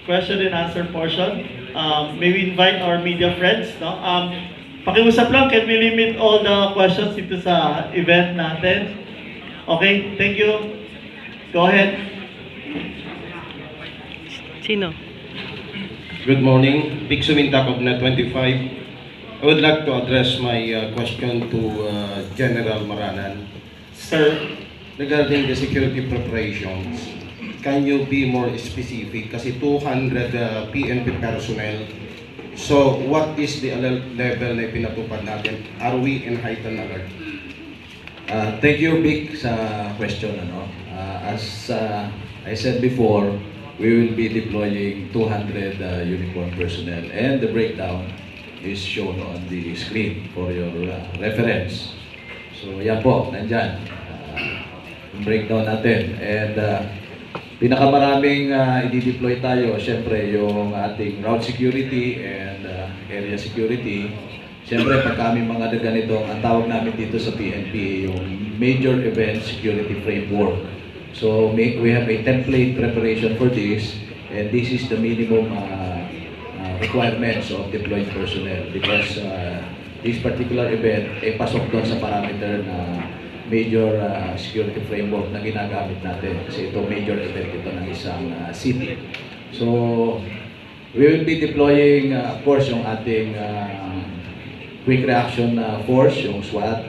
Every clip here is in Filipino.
Question and answer portion. May we invite our media friends, no? Pakiusap lang, can we limit all the questions dito sa event natin? Okay, thank you. Go ahead. Sino? Good morning, Big Suminta of Net 25. I would like to address my question to General Maranan. Sir, regarding the security preparations, can you be more specific? Kasi 200 PNP personnel. So, what is the alert level na pinatupad natin? Are we in heightened alert? Thank you, Vic, sa question. As I said before, we will be deploying 200 uniform personnel, and the breakdown is shown on the screen for your reference. So, yan po, nandyan. Yung breakdown natin. And pinakamaraming i-deploy tayo, syempre, yung ating route security and area security. Siyempre, pag kami mga ganito, ang tawag namin dito sa PNP, yung Major Event Security Framework. So, we have a template preparation for this, and this is the minimum requirements of deployed personnel because this particular event ay pasok doon sa parameter na major security framework na ginagamit natin kasi ito major event ito ng isang city. So, we will be deploying, of course, yung ating quick reaction force, yung SWAT.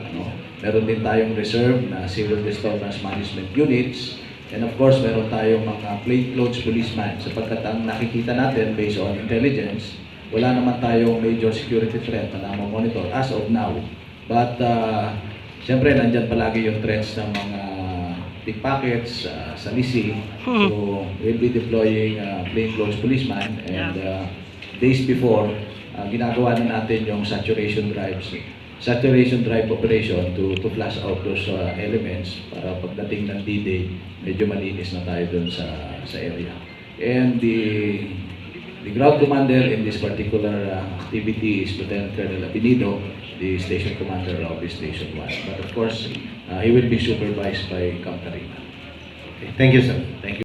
Meron din tayong reserve na civil disturbance management units. And of course, meron tayong mga plainclothes policemen sapagkat ang nakikita natin based on intelligence, wala naman tayong major security threat na monitor as of now. But siyempre, nandyan palagi yung threats ng mga pickpockets, salisi. So, we'll be deploying plainclothes policemen and days before, ginagawa na natin yung saturation drive operation to flush out those elements para pagdating ng D-Day, medyo malinis na tayo dun sa area. And the ground commander in this particular activity is Lieutenant Colonel Abinido, the station commander of the Station 1. But of course, he will be supervised by Camp Karina. Okay, thank you, sir. Thank you.